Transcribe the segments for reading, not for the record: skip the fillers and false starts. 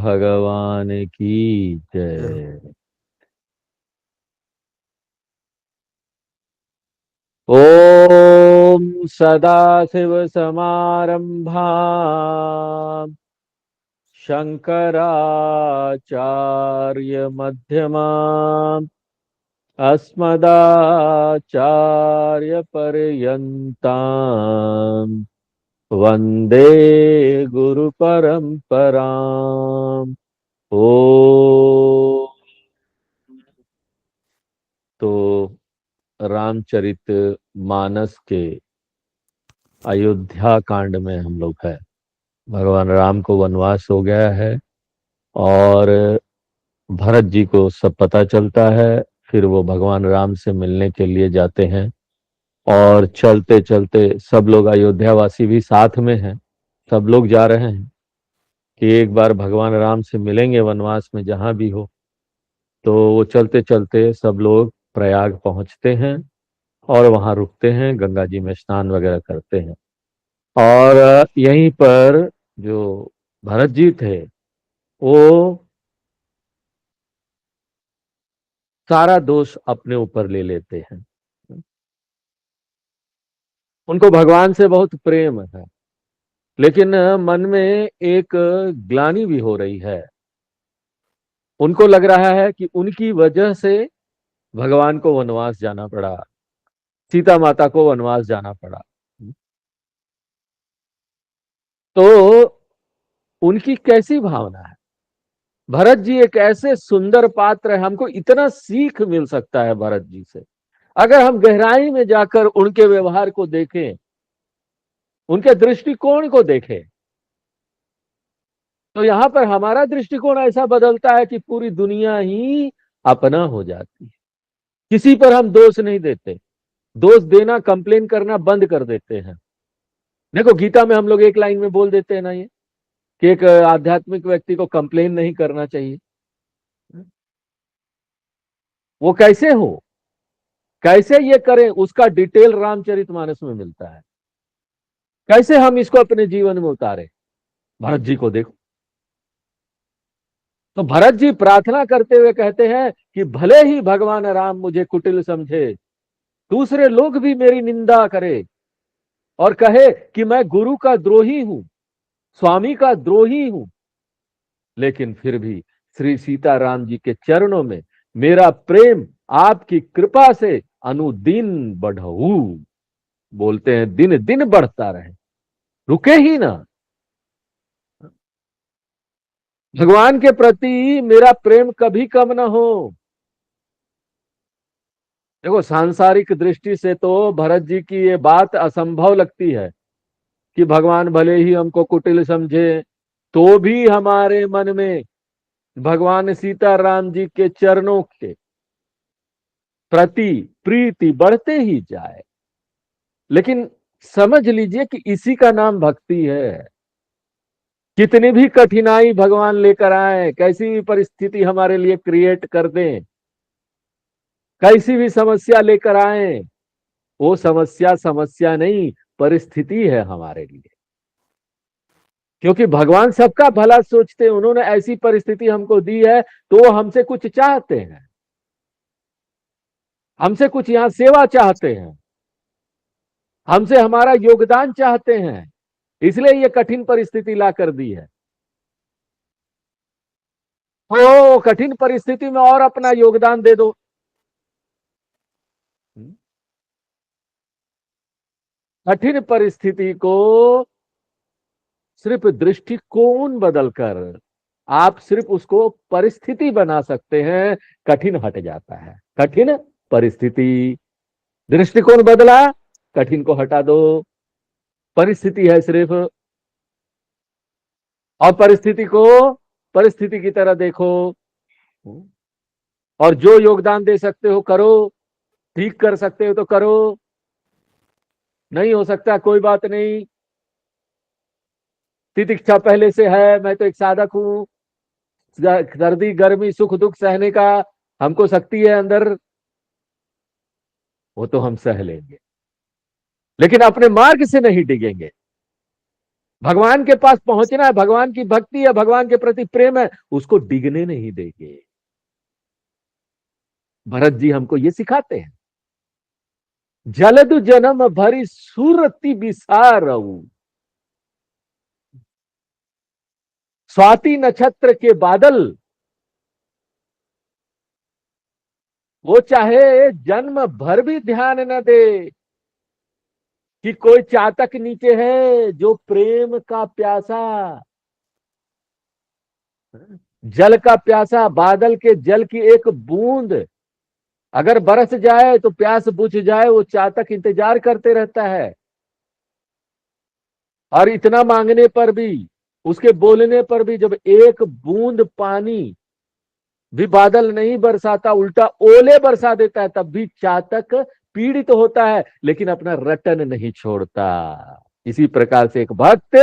भगवान की जय। जय। ओम सदाशिव समारंभा शंकराचार्य मध्यमा अस्मदाचार्य पर्यंताम वंदे गुरु परंपराम। ओ तो रामचरित मानस के अयोध्या कांड में हम लोग है। भगवान राम को वनवास हो गया है और भरत जी को सब पता चलता है। फिर वो भगवान राम से मिलने के लिए जाते हैं और चलते चलते सब लोग अयोध्या वासी भी साथ में हैं। सब लोग जा रहे हैं कि एक बार भगवान राम से मिलेंगे वनवास में जहां भी हो। तो वो चलते चलते सब लोग प्रयाग पहुंचते हैं और वहां रुकते हैं, गंगा जी में स्नान वगैरह करते हैं। और यहीं पर जो भरत जी थे वो सारा दोष अपने ऊपर ले लेते हैं। उनको भगवान से बहुत प्रेम है, लेकिन मन में एक ग्लानि भी हो रही है। उनको लग रहा है कि उनकी वजह से भगवान को वनवास जाना पड़ा, सीता माता को वनवास जाना पड़ा। तो उनकी कैसी भावना है। भरत जी एक ऐसे सुंदर पात्र है, हमको इतना सीख मिल सकता है भरत जी से। अगर हम गहराई में जाकर उनके व्यवहार को देखें, उनके दृष्टिकोण को देखें, तो यहां पर हमारा दृष्टिकोण ऐसा बदलता है कि पूरी दुनिया ही अपना हो जाती है। किसी पर हम दोष नहीं देते, दोष देना, कंप्लेन करना बंद कर देते हैं। देखो गीता में हम लोग एक लाइन में बोल देते हैं ना ये, कि एक आध्यात्मिक व्यक्ति को कंप्लेन नहीं करना चाहिए। वो कैसे हो, कैसे ये करें, उसका डिटेल रामचरितमानस में मिलता है। कैसे हम इसको अपने जीवन में उतारे। भरत जी को देखो, तो भरत जी प्रार्थना करते हुए कहते हैं कि भले ही भगवान राम मुझे कुटिल समझे, दूसरे लोग भी मेरी निंदा करे और कहे कि मैं गुरु का द्रोही हूं, स्वामी का द्रोही हूं, लेकिन फिर भी श्री सीताराम जी के चरणों में मेरा प्रेम आपकी कृपा से अनुदिन बढ़ऊ। बोलते हैं दिन दिन बढ़ता रहे, रुके ही ना। भगवान के प्रति मेरा प्रेम कभी कम ना हो। देखो सांसारिक दृष्टि से तो भरत जी की ये बात असंभव लगती है कि भगवान भले ही हमको कुटिल समझे, तो भी हमारे मन में भगवान सीताराम जी के चरणों के प्रति प्रीति बढ़ते ही जाए। लेकिन समझ लीजिए कि इसी का नाम भक्ति है। कितनी भी कठिनाई भगवान लेकर आए, कैसी भी परिस्थिति हमारे लिए क्रिएट कर दें, कैसी भी समस्या लेकर आए, वो समस्या समस्या नहीं, परिस्थिति है हमारे लिए। क्योंकि भगवान सबका भला सोचते हैं, उन्होंने ऐसी परिस्थिति हमको दी है तो वो हमसे कुछ चाहते हैं, हमसे कुछ यहां सेवा चाहते हैं, हमसे हमारा योगदान चाहते हैं, इसलिए ये कठिन परिस्थिति ला कर दी है। तो कठिन परिस्थिति में और अपना योगदान दे दो। कठिन परिस्थिति को सिर्फ दृष्टिकोण बदलकर आप सिर्फ उसको परिस्थिति बना सकते हैं, कठिन हट जाता है। कठिन परिस्थिति, दृष्टिकोण बदला, कठिन को हटा दो। परिस्थिति है सिर्फ, और परिस्थिति को परिस्थिति की तरह देखो, और जो योगदान दे सकते हो करो, ठीक कर सकते हो तो करो, नहीं हो सकता कोई बात नहीं। तितिक्षा पहले से है, मैं तो एक साधक हूं, सर्दी गर्मी सुख दुख सहने का हमको शक्ति है अंदर, वो तो हम सह लेंगे, लेकिन अपने मार्ग से नहीं डिगेंगे। भगवान के पास पहुंचना है, भगवान की भक्ति है, भगवान के प्रति प्रेम है, उसको डिगने नहीं देंगे। भरत जी हमको ये सिखाते हैं। जलदु जन्म भरी सुरति बिसारऊ, स्वाति नक्षत्र के बादल, वो चाहे जन्म भर भी ध्यान न दे कि कोई चातक नीचे है जो प्रेम का प्यासा, जल का प्यासा, बादल के जल की एक बूंद अगर बरस जाए तो प्यास बुझ जाए, वो चातक इंतजार करते रहता है। और इतना मांगने पर भी, उसके बोलने पर भी, जब एक बूंद पानी भी बादल नहीं बरसाता, उल्टा ओले बरसा देता है, तब भी चातक पीड़ित तो होता है, लेकिन अपना रटन नहीं छोड़ता। इसी प्रकार से एक भक्त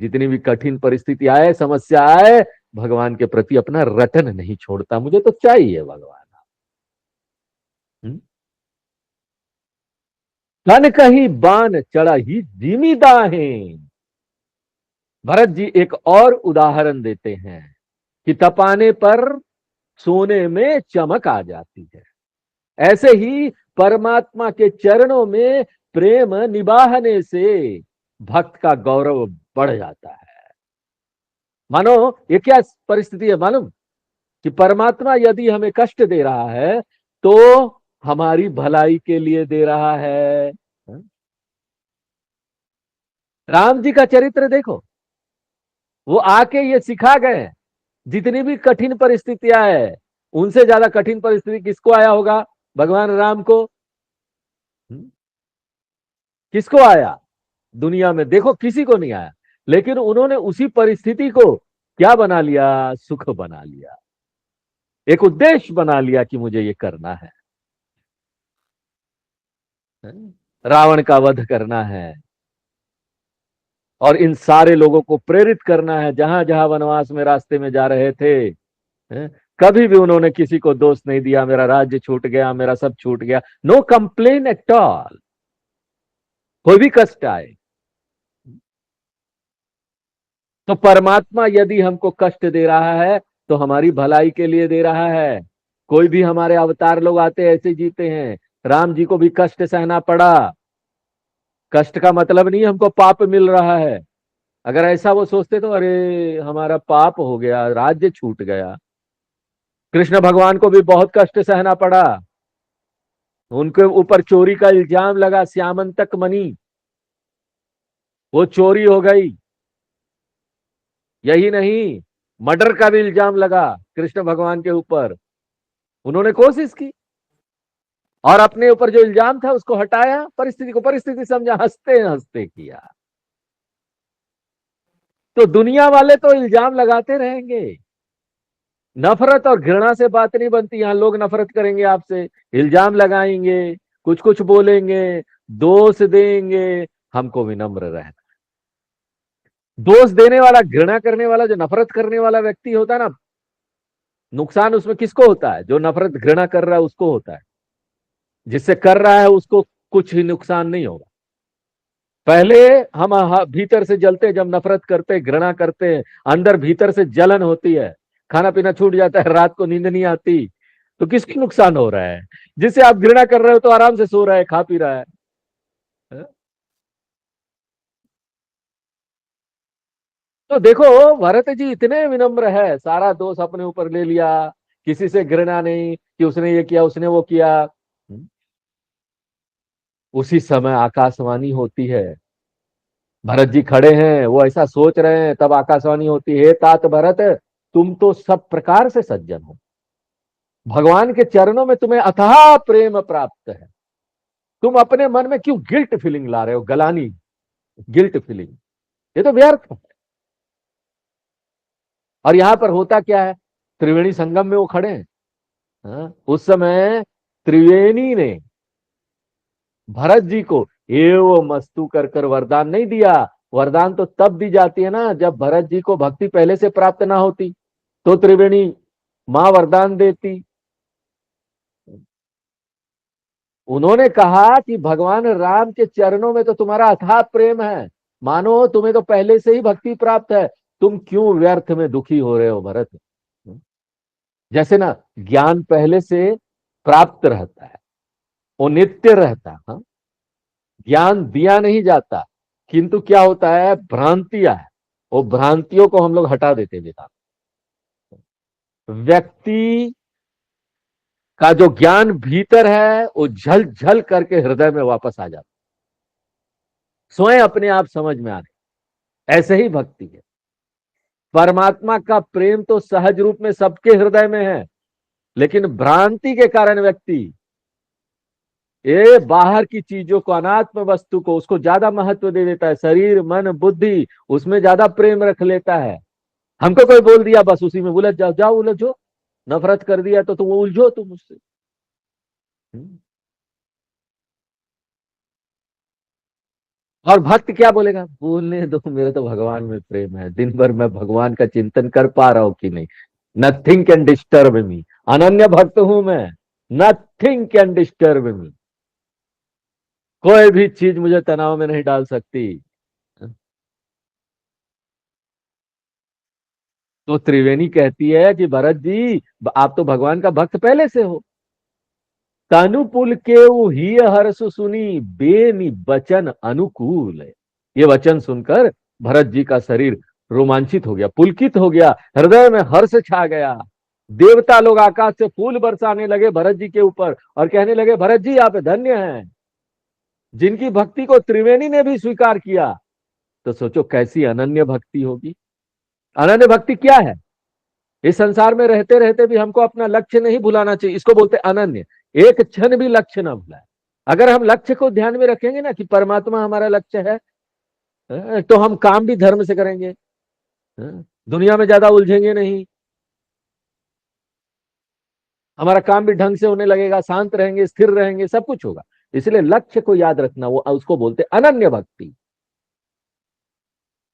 जितनी भी कठिन परिस्थिति आए, समस्या आए, भगवान के प्रति अपना रटन नहीं छोड़ता। मुझे तो चाहिए भगवान। तन कहीं बान चढ़ा ही धीमी दाहें। भरत जी एक और उदाहरण देते हैं कि तपाने पर सोने में चमक आ जाती है, ऐसे ही परमात्मा के चरणों में प्रेम निभाने से भक्त का गौरव बढ़ जाता है। मानो ये क्या परिस्थिति है मालूम, कि परमात्मा यदि हमें कष्ट दे रहा है तो हमारी भलाई के लिए दे रहा है। राम जी का चरित्र देखो, वो आके ये सिखा गए, जितनी भी कठिन परिस्थितियां है, उनसे ज्यादा कठिन परिस्थिति किसको आया होगा? भगवान राम को। किसको आया? दुनिया में देखो किसी को नहीं आया, लेकिन उन्होंने उसी परिस्थिति को क्या बना लिया? सुख बना लिया, एक उद्देश्य बना लिया कि मुझे ये करना है, रावण का वध करना है, और इन सारे लोगों को प्रेरित करना है। जहां जहां वनवास में रास्ते में जा रहे थे, कभी भी उन्होंने किसी को दोष नहीं दिया, मेरा राज्य छूट गया, मेरा सब छूट गया, नो कंप्लेन एट ऑल। कोई भी कष्ट आए तो परमात्मा यदि हमको कष्ट दे रहा है तो हमारी भलाई के लिए दे रहा है। कोई भी हमारे अवतार लोग आते ऐसे जीते हैं। राम जी को भी कष्ट सहना पड़ा। कष्ट का मतलब नहीं हमको पाप मिल रहा है। अगर ऐसा वो सोचते तो अरे हमारा पाप हो गया, राज्य छूट गया। कृष्ण भगवान को भी बहुत कष्ट सहना पड़ा, उनके ऊपर चोरी का इल्जाम लगा, श्यामंतक मणि, वो चोरी हो गई। यही नहीं, मर्डर का भी इल्जाम लगा कृष्ण भगवान के ऊपर। उन्होंने कोशिश की और अपने ऊपर जो इल्जाम था उसको हटाया, परिस्थिति को परिस्थिति समझा, हंसते हंसते किया। तो दुनिया वाले तो इल्जाम लगाते रहेंगे। नफरत और घृणा से बात नहीं बनती। यहां लोग नफरत करेंगे आपसे, इल्जाम लगाएंगे, कुछ कुछ बोलेंगे, दोष देंगे। हमको विनम्र रहना। दोष देने वाला, घृणा करने वाला, जो नफरत करने वाला व्यक्ति होता है ना, नुकसान उसमें किसको होता है? जो नफरत घृणा कर रहा है उसको होता है। जिससे कर रहा है उसको कुछ ही नुकसान नहीं होगा। पहले हम भीतर से जलते, जब नफरत करते, घृणा करते हैं, अंदर भीतर से जलन होती है, खाना पीना छूट जाता है, रात को नींद नहीं आती, तो किसको नुकसान हो रहा है? जिसे आप घृणा कर रहे हो तो आराम से सो रहा है, खा पी रहा है। तो देखो भरत जी इतने विनम्र है, सारा दोष अपने ऊपर ले लिया, किसी से घृणा नहीं कि उसने ये किया, उसने वो किया। उसी समय आकाशवाणी होती है। भरत जी खड़े हैं, वो ऐसा सोच रहे हैं, तब आकाशवाणी होती है, हे तात भरत, तुम तो सब प्रकार से सज्जन हो, भगवान के चरणों में तुम्हें अथाह प्रेम प्राप्त है, तुम अपने मन में क्यों गिल्ट फीलिंग ला रहे हो? गलानी, गिल्ट फीलिंग, ये तो व्यर्थ है। और यहां पर होता क्या है? त्रिवेणी संगम में वो खड़े हैं। हाँ? उस समय त्रिवेणी ने भरत जी को एव मस्तु कर कर वरदान नहीं दिया। वरदान तो तब दी जाती है ना जब भरत जी को भक्ति पहले से प्राप्त ना होती, तो त्रिवेणी मां वरदान देती। उन्होंने कहा कि भगवान राम के चरणों में तो तुम्हारा अथाह प्रेम है, मानो तुम्हें तो पहले से ही भक्ति प्राप्त है, तुम क्यों व्यर्थ में दुखी हो रहे हो भरत। जैसे ना ज्ञान पहले से प्राप्त रहता है, वो नित्य रहता है, हाँ? ज्ञान दिया नहीं जाता, किंतु क्या होता है, भ्रांतियां है, वो भ्रांतियों को हम लोग हटा देते हैं वेदांत। व्यक्ति का जो ज्ञान भीतर है वो झल झल करके हृदय में वापस आ जाता, स्वयं अपने आप समझ में आ रही। ऐसे ही भक्ति है। परमात्मा का प्रेम तो सहज रूप में सबके हृदय में है, लेकिन भ्रांति के कारण व्यक्ति ये बाहर की चीजों को, अनात्म वस्तु को, उसको ज्यादा महत्व दे देता है, शरीर मन बुद्धि उसमें ज्यादा प्रेम रख लेता है। हमको कोई बोल दिया बस उसी में उलझ जाओ, जाओ उलझो। नफरत कर दिया तो तुम उलझो तुम उससे। हम्म। और भक्त क्या बोलेगा, बोलने दो, मेरे तो भगवान में प्रेम है, दिन भर मैं भगवान का चिंतन कर पा रहा हूं कि नहीं। नथिंग कैन डिस्टर्ब मी, अनन्य भक्त हूं मैं। नथिंग कैन डिस्टर्ब मी, कोई भी चीज मुझे तनाव में नहीं डाल सकती। तो त्रिवेणी कहती है कि भरत जी, आप तो भगवान का भक्त पहले से हो। तनुपुल के ही हर्ष सुनी, बेनि वचन अनुकूल। ये वचन सुनकर भरत जी का शरीर रोमांचित हो गया, पुलकित हो गया, हृदय में हर्ष छा गया। देवता लोग आकाश से फूल बरसाने लगे भरत जी के ऊपर और कहने लगे, भरत जी आप धन्य हैं, जिनकी भक्ति को त्रिवेणी ने भी स्वीकार किया। तो सोचो कैसी अनन्य भक्ति होगी। अनन्य भक्ति क्या है, इस संसार में रहते रहते भी हमको अपना लक्ष्य नहीं भुलाना चाहिए, इसको बोलते अनन्य। एक क्षण भी लक्ष्य ना भुलाए। अगर हम लक्ष्य को ध्यान में रखेंगे ना कि परमात्मा हमारा लक्ष्य है, तो हम काम भी धर्म से करेंगे, दुनिया में ज्यादा उलझेंगे नहीं, हमारा काम भी ढंग से होने लगेगा, शांत रहेंगे, स्थिर रहेंगे, सब कुछ होगा। इसलिए लक्ष्य को याद रखना, वो उसको बोलते अनन्य भक्ति।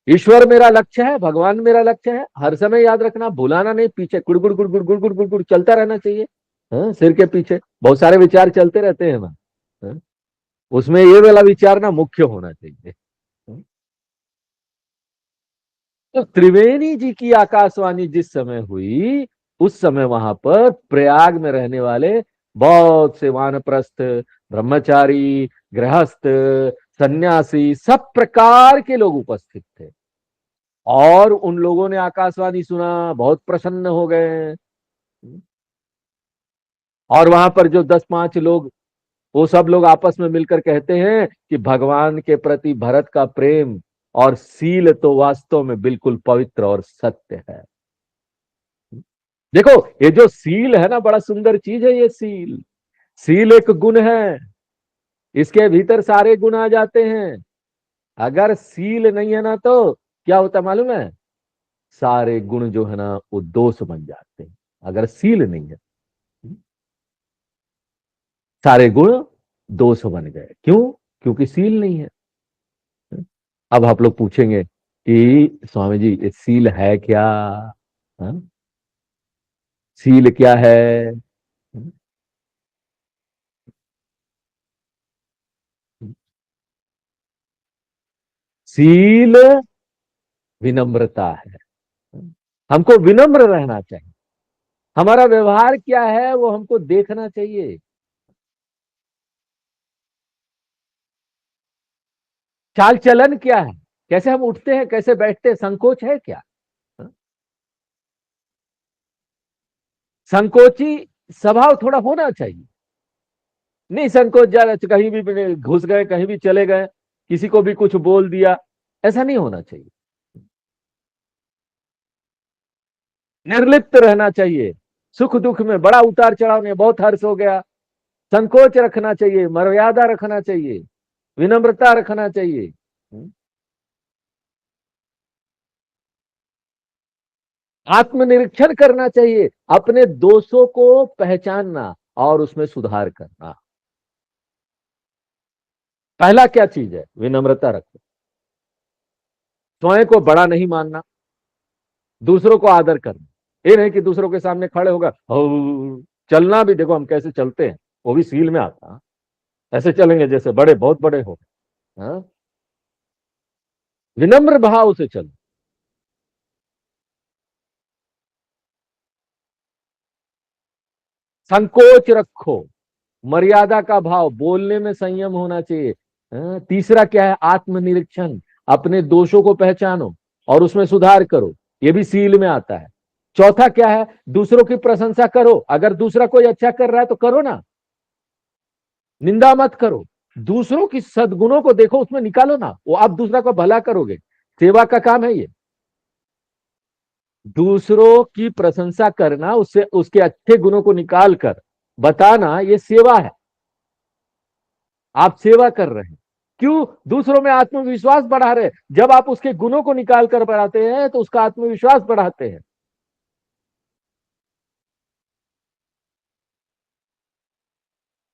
ईश्वर मेरा लक्ष्य है, भगवान मेरा लक्ष्य है, हर समय याद रखना, भुलाना नहीं, पीछे गुड़गुड़ गुड़गुड़ गुड़गुड़ गुड़गुड़ चलता रहना चाहिए। सिर के पीछे बहुत सारे विचार चलते रहते हैं ना, हाँ? उसमें ये वाला विचार ना मुख्य होना चाहिए। हाँ? तो त्रिवेणी जी की आकाशवाणी जिस समय हुई, उस समय वहां पर प्रयाग में रहने वाले बहुत से वानप्रस्थ, ब्रह्मचारी, गृहस्थ, सन्यासी, सब प्रकार के लोग उपस्थित थे। और उन लोगों ने आकाशवाणी सुना, बहुत प्रसन्न हो गए। और वहां पर जो 10-5 लोग, वो सब लोग आपस में मिलकर कहते हैं कि भगवान के प्रति भरत का प्रेम और सील तो वास्तव में बिल्कुल पवित्र और सत्य है। देखो, ये जो सील है ना, बड़ा सुंदर चीज है ये सील। सील एक गुण है, इसके भीतर सारे गुण आ जाते हैं। अगर सील नहीं है ना तो क्या होता मालूम है, सारे गुण जो है ना वो दोष बन जाते हैं। अगर सील नहीं है, सारे गुण दोष बन गए। क्यों? क्योंकि सील नहीं है। अब आप लोग पूछेंगे कि स्वामी जी ये सील है क्या? हाँ? सील क्या है? सील विनम्रता है। हमको विनम्र रहना चाहिए। हमारा व्यवहार क्या है वो हमको देखना चाहिए। चाल चलन क्या है, कैसे हम उठते हैं, कैसे बैठते हैं, संकोच है क्या? हाँ? संकोची स्वभाव थोड़ा होना चाहिए। नहीं संकोच, ज्यादा कहीं भी घुस गए, कहीं भी चले गए, किसी को भी कुछ बोल दिया, ऐसा नहीं होना चाहिए। निर्लिप्त रहना चाहिए। सुख दुख में, बड़ा उतार चढ़ाव में, बहुत हर्ष हो गया, संकोच रखना चाहिए, मर्यादा रखना चाहिए, विनम्रता रखना चाहिए। आत्मनिरीक्षण करना चाहिए, अपने दोषों को पहचानना और उसमें सुधार करना। पहला क्या चीज है, विनम्रता रखो। स्वयं को बड़ा नहीं मानना, दूसरों को आदर करना। ये नहीं कि दूसरों के सामने खड़े होगा, चलना भी देखो हम कैसे चलते हैं, वो भी सील में आता है। ऐसे चलेंगे जैसे बड़े, बहुत बड़े हो। हाँ? विनम्र भाव से चलो। संकोच रखो, मर्यादा का भाव, बोलने में संयम होना चाहिए। तीसरा क्या है? आत्मनिरीक्षण, अपने दोषों को पहचानो और उसमें सुधार करो, ये भी सील में आता है। चौथा क्या है? दूसरों की प्रशंसा करो, अगर दूसरा कोई अच्छा कर रहा है तो करो ना, निंदा मत करो। दूसरों की सद्गुणों को देखो, उसमें निकालो ना, वो आप दूसरा को भला करोगे। सेवा का काम है ये, दूसरों की प्रशंसा करना, उससे उसके अच्छे गुणों को निकाल कर बताना, ये सेवा है। आप सेवा कर रहे हैं। क्यों? दूसरों में आत्मविश्वास बढ़ा रहे हैं। जब आप उसके गुणों को निकाल कर बढ़ाते हैं तो उसका आत्मविश्वास बढ़ाते हैं।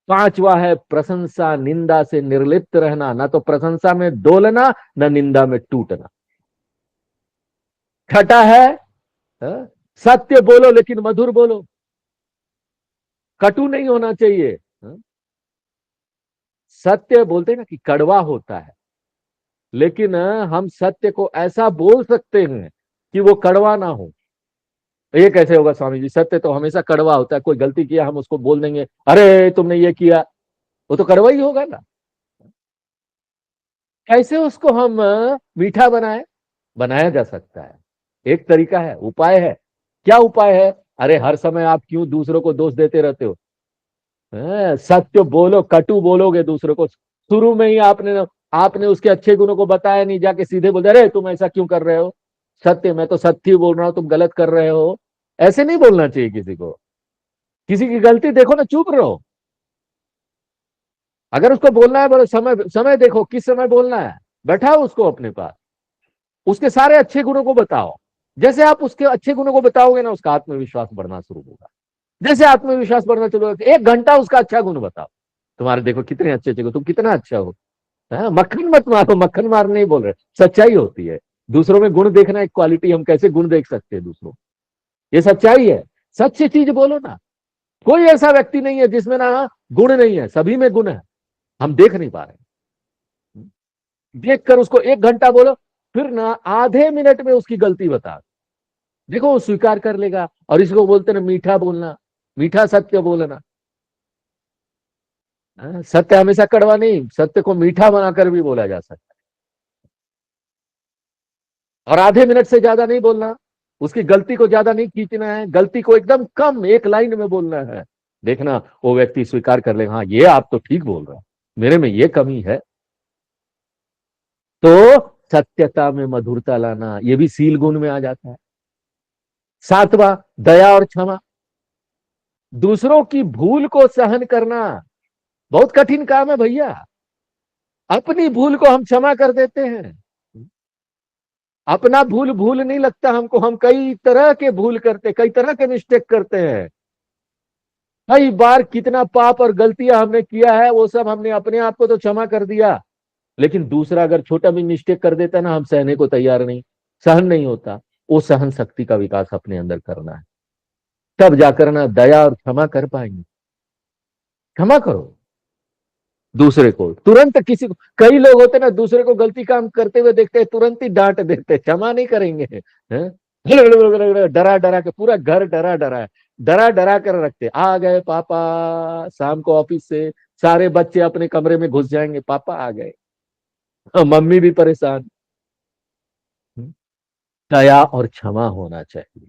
पांचवा है प्रशंसा निंदा से निर्लिप्त रहना, ना तो प्रशंसा में डोलना, ना निंदा में टूटना। छठा है, हाँ, सत्य बोलो लेकिन मधुर बोलो, कटु नहीं होना चाहिए। हाँ, सत्य बोलते हैं ना कि कड़वा होता है, लेकिन हम सत्य को ऐसा बोल सकते हैं कि वो कड़वा ना हो। ये कैसे होगा स्वामी जी? सत्य तो हमेशा कड़वा होता है। कोई गलती किया, हम उसको बोल देंगे अरे तुमने ये किया, वो तो कड़वा ही होगा ना। कैसे उसको हम मीठा बनाए? बनाया जा सकता है, एक तरीका है, उपाय है। क्या उपाय है? अरे हर समय आप क्यों दूसरों को दोष देते रहते हो? सत्य बोलो, कटु बोलोगे दूसरों को, शुरू में ही आपने आपने उसके अच्छे गुणों को बताया नहीं, जाके सीधे बोल अरे तुम ऐसा क्यों कर रहे हो? सत्य, मैं तो सत्य ही बोल रहा हूं, तुम गलत कर रहे हो। ऐसे नहीं बोलना चाहिए किसी को। किसी की गलती देखो ना, चुप रहो। अगर उसको बोलना है, बोलो समय समय देखो किस समय बोलना है, बैठाओ उसको अपने पास, उसके सारे अच्छे गुणों को बताओ। जैसे आप उसके अच्छे गुणों को बताओगे ना, उसका आत्मविश्वास बढ़ना शुरू होगा। जैसे आत्मविश्वास बढ़ना शुरू होगा, एक घंटा उसका अच्छा गुण बताओ, तुम्हारे देखो कितने अच्छे अच्छे गुण, तुम कितना अच्छा हो। मक्खन मत मारो, मक्खन मार नहीं बोल रहे, सच्चाई होती है। दूसरों में गुण देखना एक क्वालिटी, हम कैसे गुण देख सकते हैं दूसरों, ये सच्चाई है। सच्ची चीज बोलो ना। कोई ऐसा व्यक्ति नहीं है जिसमें ना गुण नहीं है, सभी में गुण है, हम देख नहीं पा रहे। देख कर उसको एक घंटा बोलो, फिर ना आधे मिनट में उसकी गलती बता, देखो वो स्वीकार कर लेगा। और इसको बोलते ना मीठा बोलना, मीठा सत्य बोलना। सत्य हमेशा कड़वा नहीं, सत्य को मीठा बनाकर भी बोला जा सकता है। और आधे मिनट से ज्यादा नहीं बोलना, उसकी गलती को ज्यादा नहीं खींचना है, गलती को एकदम कम एक लाइन में बोलना है। देखना वो व्यक्ति स्वीकार कर लेगा, हाँ ये आप तो ठीक बोल रहे हैं, मेरे में ये कमी है। तो सत्यता में मधुरता लाना, ये भी सील गुण में आ जाता है। सातवां, दया और क्षमा, दूसरों की भूल को सहन करना बहुत कठिन काम है भैया। अपनी भूल को हम क्षमा कर देते हैं, अपना भूल भूल नहीं लगता हमको, हम कई तरह के भूल करते, कई तरह के मिस्टेक करते हैं। कई बार कितना पाप और गलतियां हमने किया है, वो सब हमने अपने आप को तो क्षमा कर दिया, लेकिन दूसरा अगर छोटा भी मिस्टेक कर देता ना, हम सहने को तैयार नहीं, सहन नहीं होता। वो सहन शक्ति का विकास अपने अंदर करना है, तब जाकर ना दया और क्षमा कर पाएंगे। क्षमा करो दूसरे को तुरंत, किसी को, कई लोग होते ना दूसरे को गलती काम करते हुए देखते हैं, तुरंत ही डांट देते, क्षमा नहीं करेंगे। हैं? डरा डरा के पूरा घर डरा डरा है, डरा डरा कर रखते, आ गए पापा शाम को ऑफिस से, सारे बच्चे अपने कमरे में घुस जाएंगे, पापा आ गए। मम्मी भी परेशान। दया और क्षमा होना चाहिए।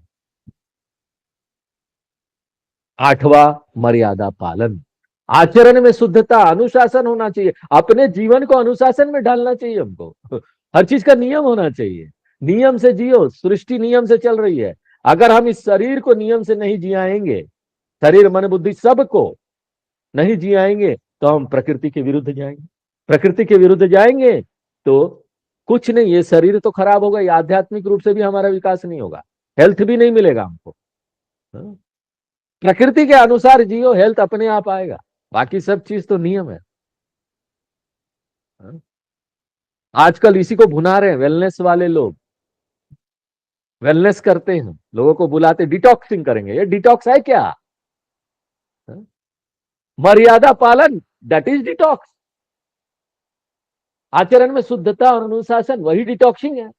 आठवां, मर्यादा पालन, आचरण में शुद्धता, अनुशासन होना चाहिए, अपने जीवन को अनुशासन में डालना चाहिए हमको। हर चीज का नियम होना चाहिए, नियम से जियो, सृष्टि नियम से चल रही है। अगर हम इस शरीर को नियम से नहीं जियाएंगे, शरीर मन बुद्धि सबको नहीं जियाएंगे, तो हम प्रकृति के विरुद्ध जाएंगे। प्रकृति के विरुद्ध जाएंगे तो कुछ नहीं, ये शरीर तो खराब होगा, ये आध्यात्मिक रूप से भी हमारा विकास नहीं होगा, हेल्थ भी नहीं मिलेगा हमको। हाँ? प्रकृति के अनुसार जियो, हेल्थ अपने आप आएगा, बाकी सब चीज तो नियम है। हाँ? आजकल इसी को भुना रहे हैं वेलनेस वाले लोग, वेलनेस करते हैं, लोगों को बुलाते डिटॉक्सिंग करेंगे, ये डिटॉक्स है क्या? हाँ? मर्यादा पालन, दैट इज डिटॉक्स। आचरण में शुद्धता और अनुशासन वही डिटॉक्सिंग है।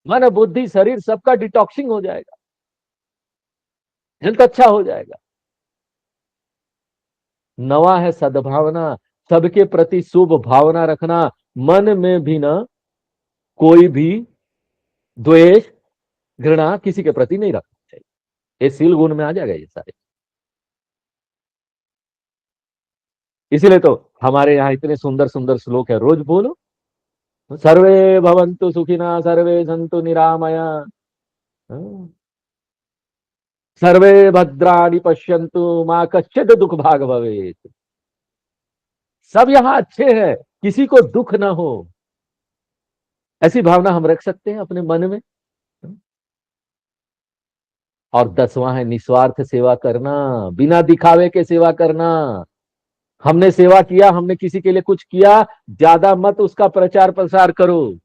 मन बुद्धि शरीर सबका डिटॉक्सिंग हो जाएगा, हेल्थ अच्छा हो जाएगा। नवा है सद्भावना, सबके प्रति शुभ भावना रखना, मन में भी ना कोई भी द्वेष घृणा किसी के प्रति नहीं रखना चाहिए। ये सील गुण में आ जाएगा ये सारे। इसीलिए तो हमारे यहाँ इतने सुंदर सुंदर श्लोक है, रोज बोलो। सर्वे भवन्तु सुखिना सर्वे सन्तु निरामया, हाँ। सर्वे भद्राणि पश्यन्तु मां कश्चित् दुख भाग भवेत्। सब यहाँ अच्छे हैं, किसी को दुख ना हो, ऐसी भावना हम रख सकते हैं अपने मन में। और 10वां है निस्वार्थ सेवा करना, बिना दिखावे के सेवा करना। हमने सेवा किया, हमने किसी के लिए कुछ किया, ज्यादा मत उसका प्रचार प्रसार करो।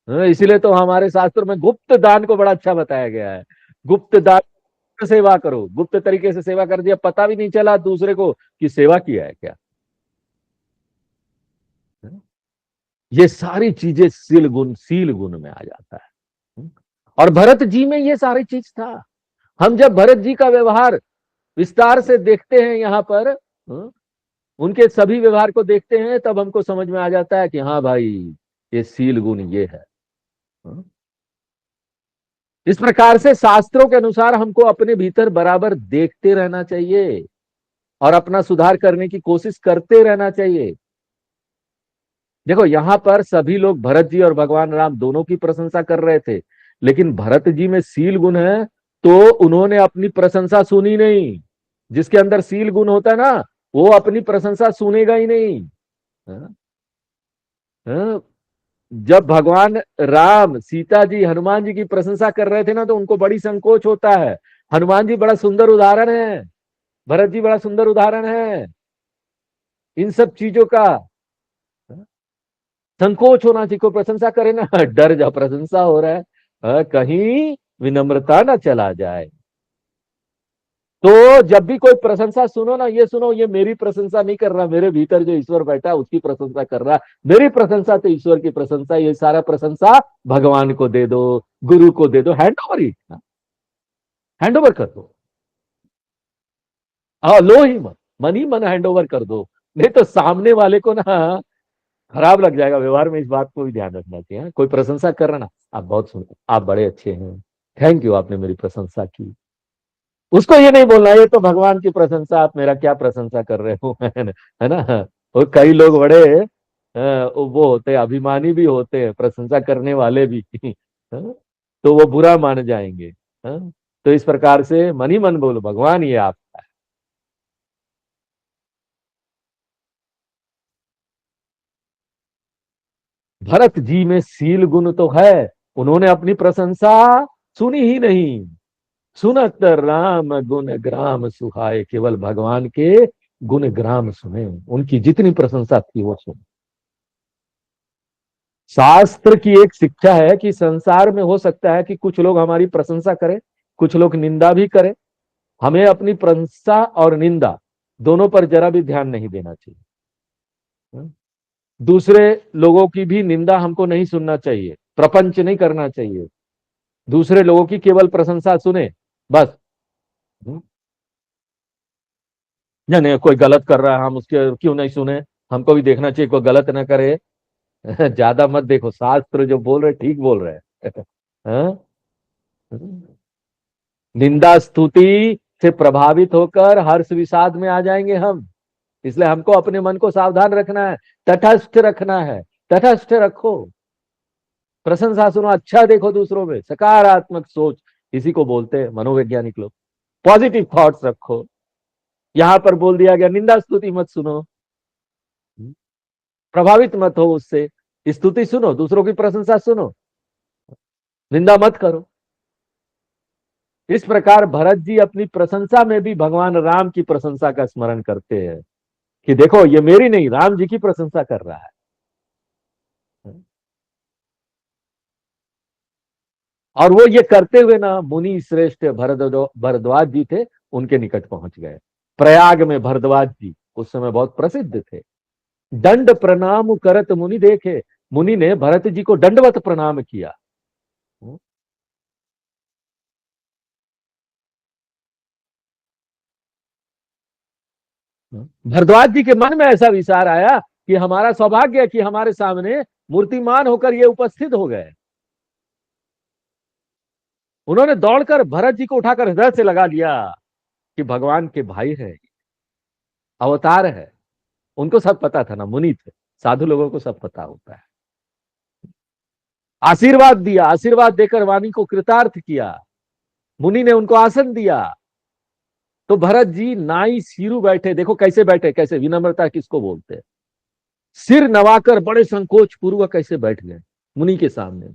इसीलिए तो हमारे शास्त्र में गुप्त दान को बड़ा अच्छा बताया गया है। गुप्त दान सेवा करो, गुप्त तरीके से सेवा कर दिया, पता भी नहीं चला दूसरे को कि सेवा किया है क्या। ये सारी चीजें सील गुण में आ जाता है। और भरत जी में ये सारी चीज था। हम जब भरत जी का व्यवहार विस्तार से देखते हैं यहाँ पर, उनके सभी व्यवहार को देखते हैं, तब हमको समझ में आ जाता है कि हाँ भाई, ये सील गुण ये है। इस प्रकार से शास्त्रों के अनुसार हमको अपने भीतर बराबर देखते रहना चाहिए और अपना सुधार करने की कोशिश करते रहना चाहिए। देखो यहां पर सभी लोग भरत जी और भगवान राम दोनों की प्रशंसा कर रहे थे, लेकिन भरत जी में सील गुण है तो उन्होंने अपनी प्रशंसा सुनी नहीं। जिसके अंदर सील गुण होता है ना, वो अपनी प्रशंसा सुनेगा ही नहीं। हाँ? हाँ? जब भगवान राम सीता जी हनुमान जी की प्रशंसा कर रहे थे ना, तो उनको बड़ी संकोच होता है। हनुमान जी बड़ा सुंदर उदाहरण है, भरत जी बड़ा सुंदर उदाहरण है इन सब चीजों का। संकोच होना चाहिए, कोई प्रशंसा करे ना डर जा, प्रशंसा हो रहा है, कहीं विनम्रता ना चला जाए। तो जब भी कोई प्रशंसा सुनो ना, ये सुनो ये मेरी प्रशंसा नहीं कर रहा, मेरे भीतर जो ईश्वर बैठा है उसकी प्रशंसा कर रहा है। मेरी प्रशंसा तो ईश्वर की प्रशंसा, ये सारा प्रशंसा भगवान को दे दो, गुरु को दे दो, हैंड ओवर ही, हैंड ओवर कर दो। हाँ, लो ही मत, मन ही मन हैंड ओवर कर दो, नहीं तो सामने वाले को ना खराब लग जाएगा। व्यवहार में इस बात को भी ध्यान रखना चाहिए। कोई प्रशंसा कर रहा ना, आप बहुत सुंदर, आप बड़े अच्छे हैं, थैंक यू आपने मेरी प्रशंसा की। उसको ये नहीं बोलना ये तो भगवान की प्रशंसा, आप मेरा क्या प्रशंसा कर रहे हो है ना। और कई लोग बड़े वो होते हैं, अभिमानी भी होते हैं, प्रशंसा करने वाले भी हाँ, तो वो बुरा मान जाएंगे। हाँ, तो इस प्रकार से मन ही मन बोलो भगवान ये आप। भरत जी में सील गुण तो है, उन्होंने अपनी प्रशंसा सुनी ही नहीं। सुनत राम गुण ग्राम सुहाए, केवल भगवान के गुण ग्राम सुने, उनकी जितनी प्रशंसा थी वो सुने। शास्त्र की एक शिक्षा है कि संसार में हो सकता है कि कुछ लोग हमारी प्रशंसा करें, कुछ लोग निंदा भी करें। हमें अपनी प्रशंसा और निंदा दोनों पर जरा भी ध्यान नहीं देना चाहिए। दूसरे लोगों की भी निंदा हमको नहीं सुनना चाहिए, प्रपंच नहीं करना चाहिए। दूसरे लोगों की केवल प्रशंसा सुने बस। नहीं, कोई गलत कर रहा है हम उसके क्यों नहीं सुने, हमको भी देखना चाहिए कोई गलत ना करे। ज्यादा मत देखो, शास्त्र जो बोल रहे ठीक बोल रहे हैं। हाँ? निंदा स्तुति से प्रभावित होकर हर्ष विषाद में आ जाएंगे हम। इसलिए हमको अपने मन को सावधान रखना है, तटस्थ रखना है। तटस्थ रखो, प्रशंसा सुनो, अच्छा देखो दूसरों में, सकारात्मक सोच इसी को बोलते हैं मनोवैज्ञानिक लोग। पॉजिटिव थॉट्स रखो। यहां पर बोल दिया गया निंदा स्तुति मत सुनो, प्रभावित मत हो उससे। स्तुति सुनो, दूसरों की प्रशंसा सुनो, निंदा मत करो। इस प्रकार भरत जी अपनी प्रशंसा में भी भगवान राम की प्रशंसा का स्मरण करते हैं कि देखो ये मेरी नहीं, राम जी की प्रशंसा कर रहा है। और वो ये करते हुए ना मुनि श्रेष्ठ भरद्वाज जी थे, उनके निकट पहुंच गए। प्रयाग में भरद्वाज जी उस समय बहुत प्रसिद्ध थे। दंड प्रणाम करत मुनि देखे, मुनि ने भरत जी को दंडवत प्रणाम किया। भरद्वाज जी के मन में ऐसा विचार आया कि हमारा सौभाग्य है कि हमारे सामने मूर्तिमान होकर ये उपस्थित हो गए। उन्होंने दौड़कर भरत जी को उठाकर हृदय से लगा लिया कि भगवान के भाई है, अवतार है। उनको सब पता था ना, मुनि थे, साधु लोगों को सब पता होता है। आशीर्वाद दिया, आशीर्वाद देकर वाणी को कृतार्थ किया। मुनि ने उनको आसन दिया। तो भरत जी नाई सीरू बैठे, देखो कैसे बैठे, कैसे विनम्रता किसको बोलते हैं। सिर नवाकर बड़े संकोच पूर्वक कैसे बैठ गए मुनि के सामने।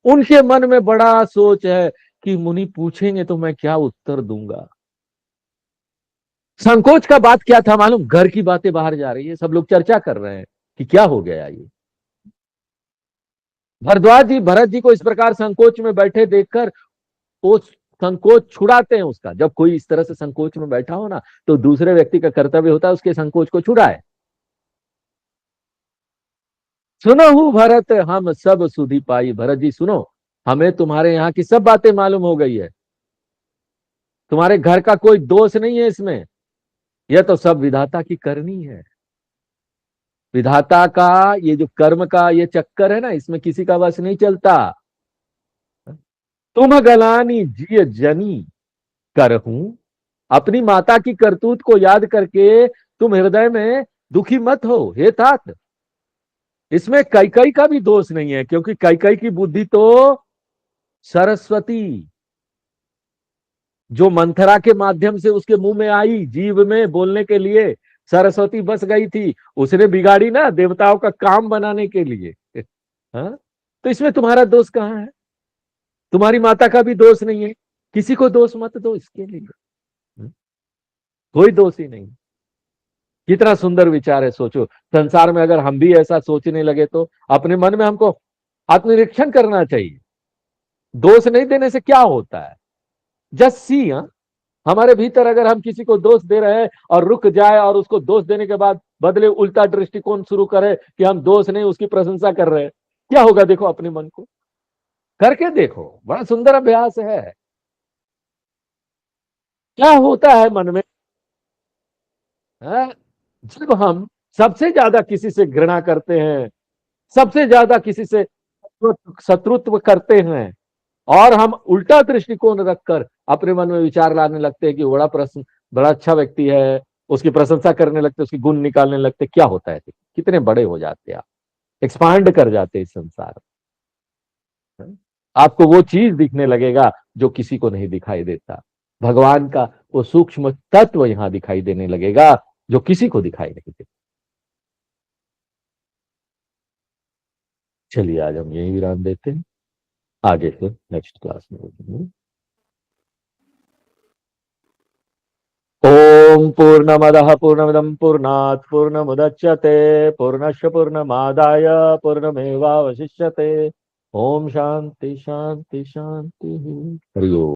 उनके मन में बड़ा सोच है कि मुनि पूछेंगे तो मैं क्या उत्तर दूंगा। संकोच का बात क्या था मालूम, घर की बातें बाहर जा रही है, सब लोग चर्चा कर रहे हैं कि क्या हो गया ये। भरद्वाज जी भरत जी को इस प्रकार संकोच में बैठे देखकर वो संकोच छुड़ाते हैं उसका। जब कोई इस तरह से संकोच में बैठा हो ना, तो दूसरे व्यक्ति का कर्तव्य होता है उसके संकोच को छुड़ाए। सुनो हूं भरत हम सब सुधि पाई, भरत जी सुनो, हमें तुम्हारे यहाँ की सब बातें मालूम हो गई है। तुम्हारे घर का कोई दोष नहीं है इसमें, यह तो सब विधाता की करनी है। विधाता का ये जो कर्म का ये चक्कर है ना, इसमें किसी का वश नहीं चलता। तुम गलानी जिय जनी करहूं, अपनी माता की करतूत को याद करके तुम हृदय में दुखी मत हो हे तात। इसमें कैकई का भी दोष नहीं है, क्योंकि कैकई की बुद्धि तो सरस्वती, जो मंथरा के माध्यम से उसके मुंह में आई जीव में बोलने के लिए, सरस्वती बस गई थी, उसने बिगाड़ी ना देवताओं का काम बनाने के लिए। हाँ? तो इसमें तुम्हारा दोष कहाँ है? तुम्हारी माता का भी दोष नहीं है, किसी को दोष मत दो इसके लिए। कोई दोष ही नहीं। कितना सुंदर विचार है, सोचो संसार में अगर हम भी ऐसा सोचने लगे तो अपने मन में हमको आत्मनिरीक्षण करना चाहिए। दोष नहीं देने से क्या होता है? जस्ट सी, हमारे भीतर अगर हम किसी को दोष दे रहे हैं और रुक जाए और उसको दोष देने के बाद बदले उल्टा दृष्टिकोण शुरू करे कि हम दोष नहीं उसकी प्रशंसा कर रहे हैं, क्या होगा? देखो अपने मन को करके देखो, बड़ा सुंदर अभ्यास है। क्या होता है मन में, है? जब हम सबसे ज्यादा किसी से घृणा करते हैं, सबसे ज्यादा किसी से शत्रुत्व करते हैं, और हम उल्टा दृष्टिकोण रखकर अपने मन में विचार लाने लगते हैं कि बड़ा प्रश्न, बड़ा अच्छा व्यक्ति है, उसकी प्रशंसा करने लगते, उसकी गुण निकालने लगते, क्या होता है? कितने बड़े हो जाते हैं आप, एक्सपांड कर जाते हैं इस संसार में। आपको वो चीज दिखने लगेगा जो किसी को नहीं दिखाई देता। भगवान का वो सूक्ष्म तत्व यहां दिखाई देने लगेगा जो किसी को दिखाई नहीं देता। चलिए आज हम यही विराम देते हैं, आगे फिर नेक्स्ट क्लास में मिलेंगे। ओम पूर्णमदः पूर्णमिदं पूर्णात् पूर्णमुदच्यते पूर्णस्य पूर्णमादाय पूर्णमेवावशिष्यते। ओम शांति शांति शांति। हरि ओम।